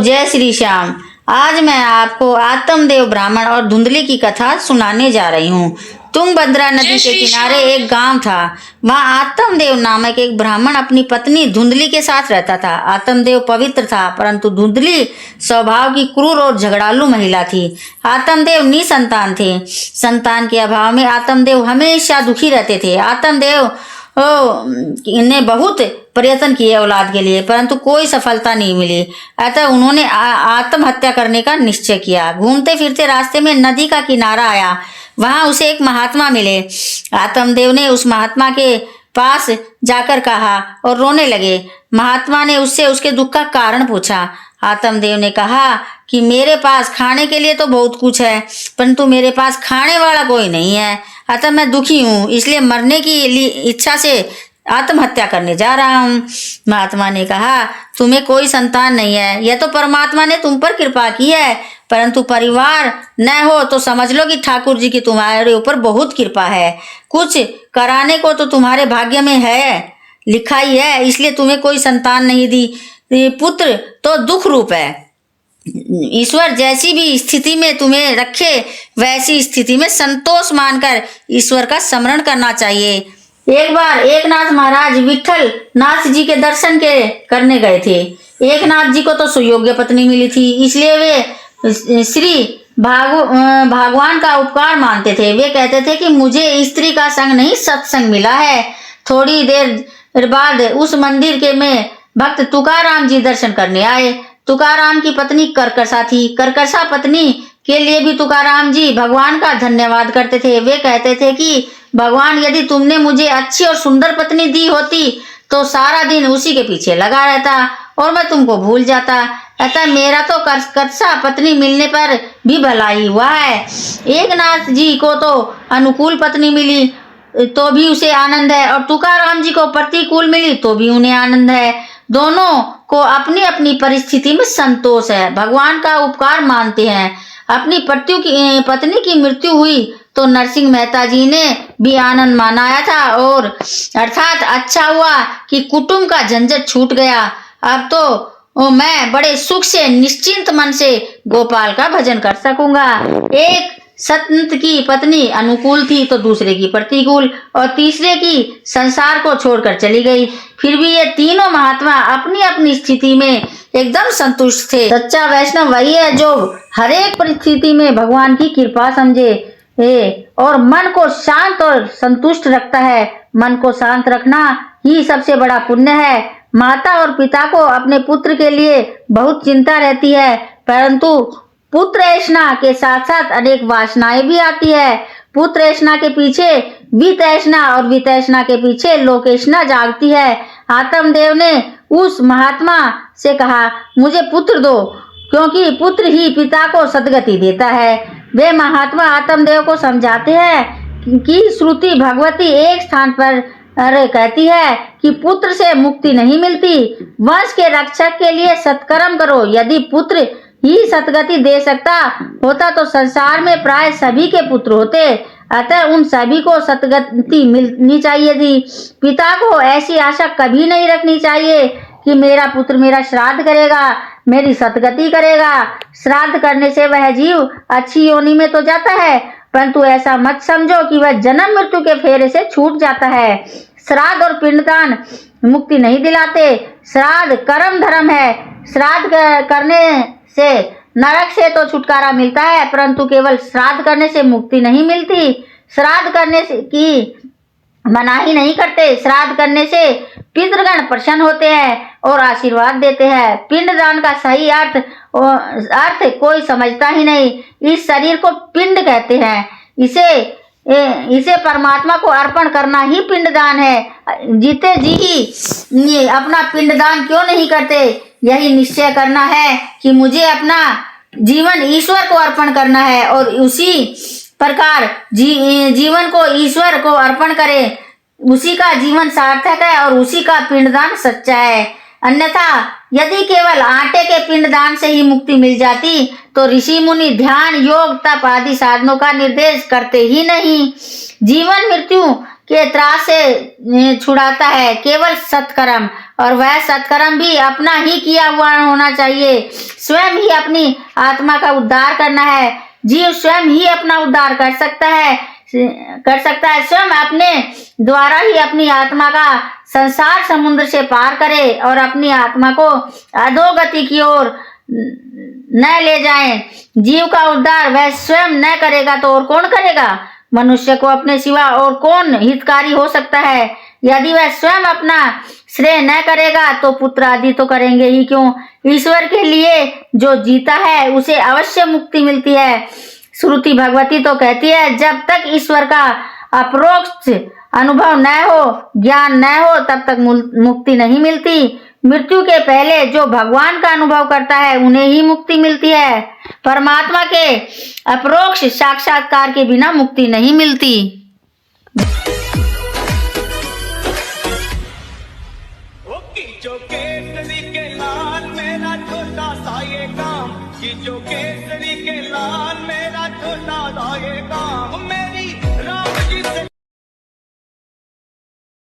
जय श्री श्याम। आज मैं आपको आत्मदेव ब्राह्मण और धुंधली की कथा सुनाने जा रही हूँ। तुंगभद्रा नदी के किनारे एक गांव था। वहाँ आत्मदेव नामक एक ब्राह्मण अपनी पत्नी धुंधली के साथ रहता था। आत्मदेव पवित्र था, परंतु धुंधली स्वभाव की क्रूर और झगड़ालू महिला थी। आत्मदेव निसंतान थे। संतान के अभाव में आत्मदेव हमेशा दुखी रहते थे। आत्मदेव ने बहुत प्रयत्न किए औलाद के लिए, परंतु कोई सफलता नहीं मिली। अतः उन्होंने आत्महत्या करने का निश्चय किया। घूमते फिरते रास्ते में नदी का किनारा आया। वहां उसे एक महात्मा मिले। आत्मदेव ने उस महात्मा के पास जाकर कहा और रोने लगे। महात्मा ने उससे उसके दुख का कारण पूछा। आत्मदेव ने कहा कि मेरे पास खाने के लिए तो बहुत कुछ है, परंतु मेरे पास खाने वाला कोई नहीं है। अतः मैं दुखी हूँ, इसलिए मरने की इच्छा से आत्महत्या करने जा रहा हूँ। महात्मा ने कहा, तुम्हें कोई संतान नहीं है, यह तो परमात्मा ने तुम पर कृपा की है, परंतु परिवार न हो तो समझ लो कि ठाकुर जी की तुम्हारे ऊपर बहुत कृपा है। कुछ कराने को तो तुम्हारे भाग्य में है, लिखा ही है, इसलिए तुम्हें कोई संतान नहीं दी। पुत्र तो दुख रूप है। ईश्वर जैसी भी स्थिति में तुम्हें रखे, वैसी स्थिति में संतोष मानकर ईश्वर का स्मरण करना चाहिए। एक बार एकनाथ महाराज विठल नाथ जी के दर्शन करने गए थे। एकनाथ जी को तो सुयोग्य पत्नी मिली थी, इसलिए वे श्री भगवान का उपकार मानते थे। वे कहते थे कि मुझे स्त्री का संग नहीं सत्संग मिला है। थोड़ी देर बाद उस मंदिर के में भक्त तुकाराम जी दर्शन करने आए। तुकाराम की पत्नी करकसा थी। करकसा पत्नी के लिए भी तुकाराम जी भगवान का धन्यवाद करते थे। वे कहते थे कि भगवान, यदि तुमने मुझे अच्छी और सुंदर पत्नी दी होती तो सारा दिन उसी के पीछे लगा रहता और मैं तुमको भूल जाता। अतः मेरा तो करकसा पत्नी मिलने पर भी भलाई हुआ है। एकनाथ जी को तो अनुकूल पत्नी मिली तो भी उसे आनंद है, और तुकाराम जी को प्रतिकूल मिली तो भी उन्हें आनंद है। दोनों को अपनी अपनी परिस्थिति में संतोष है, भगवान का उपकार मानते हैं। अपनी पत्नी की मृत्यु हुई तो नरसिंह मेहता जी ने भी आनंद मनाया था, और अर्थात अच्छा हुआ कि कुटुंब का झंझट छूट गया। अब तो मैं बड़े सुख से निश्चिंत मन से गोपाल का भजन कर सकूंगा। एक संत की पत्नी अनुकूल थी तो दूसरे की प्रतिकूल, और तीसरे की संसार को छोड़कर चली गई। फिर भी ये तीनों महात्मा अपनी अपनी स्थिति में एकदम संतुष्ट थे। सच्चा वैष्णव वही है जो हर एक परिस्थिति में भगवान की कृपा समझे और मन को शांत और संतुष्ट रखता है। मन को शांत रखना ही सबसे बड़ा पुण्य है। माता और पिता को अपने पुत्र के लिए बहुत चिंता रहती है, परंतु पुत्र ऐष्णा के साथ साथ अनेक वासनाएं भी आती है। पुत्र ऐष्णा के पीछे वितैष्णा और वितैष्णा के पीछे लोकेष्णा जागती है। आत्मदेव ने उस महात्मा से कहा, मुझे पुत्र दो, क्योंकि पुत्र ही पिता को सद्गति देता है। वे महात्मा आत्मदेव को समझाते हैं कि श्रुति भगवती एक स्थान पर कहती है कि पुत्र से मुक्ति नहीं मिलती। वंश के रक्षक के लिए सत्कर्म करो। यदि पुत्र ही सद्गति दे सकता होता तो संसार में प्राय सभी के पुत्र होते। अतः उन सभी को सद्गति मिलनी चाहिए थी। पिता को ऐसी आशा कभी नहीं रखनी चाहिए कि मेरा पुत्र मेरा श्राद्ध करेगा, मेरी सद्गति करेगा। श्राद्ध करने से वह जीव अच्छी योनि में तो जाता है, परंतु ऐसा मत समझो कि वह जन्म मृत्यु के फेरे से छूट जाता है। श्राद्ध और पिंडदान मुक्ति नहीं दिलाते। श्राद्ध कर्म धर्म है। श्राद्ध करने से नरक से तो छुटकारा मिलता है, परंतु केवल श्राद्ध करने से मुक्ति नहीं मिलती। श्राद्ध करने से की मनाही नहीं करते। श्राद्ध करने से पितृगण प्रसन्न होते हैं और आशीर्वाद देते हैं। पिंडदान का सही अर्थ कोई समझता ही नहीं। इस शरीर को पिंड कहते हैं। इसे परमात्मा को अर्पण करना ही पिंडदान है। जीते जी ही अपना पिंडदान क्यों नहीं करते? यही निश्चय करना है कि मुझे अपना जीवन ईश्वर को अर्पण करना है, और उसी प्रकार जीवन को ईश्वर को अर्पण करें। उसी का जीवन सार्थक है और उसी का पिंडदान सच्चा है। अन्यथा यदि केवल आटे के पिंडदान से ही मुक्ति मिल जाती तो ऋषि मुनि ध्यान, योग, तप आदि साधनों का निर्देश करते ही नहीं। जीवन मृत्यु के त्रास से छुड़ाता है केवल सत्कर्म और वह सत्कर्म भी अपना ही किया हुआ होना चाहिए। स्वयं ही अपनी आत्मा का उद्धार करना है। जीव स्वयं ही अपना उद्धार कर सकता है। स्वयं अपने द्वारा ही अपनी आत्मा का संसार समुद्र से पार करे और अपनी आत्मा को अधोगति की ओर न ले जाए। जीव का उद्धार वह स्वयं न करेगा तो और कौन करेगा? मनुष्य को अपने सिवा और कौन हितकारी हो सकता है? यदि वह स्वयं अपना श्रेय न करेगा तो पुत्र आदि तो करेंगे ही क्यों? ईश्वर के लिए जो जीता है उसे अवश्य मुक्ति मिलती है। श्रुति भगवती तो कहती है, जब तक ईश्वर का अपरोक्ष अनुभव न हो, ज्ञान न हो, तब तक मुक्ति नहीं मिलती। मृत्यु के पहले जो भगवान का अनुभव करता है उन्हें ही मुक्ति मिलती है। परमात्मा के अपरोक्ष साक्षात्कार के बिना मुक्ति नहीं मिलती। जो केसरी के लाल मेरा छोटा सा ये काम, कि जो केसरी के लाल मेरा छोटा सा ये काम।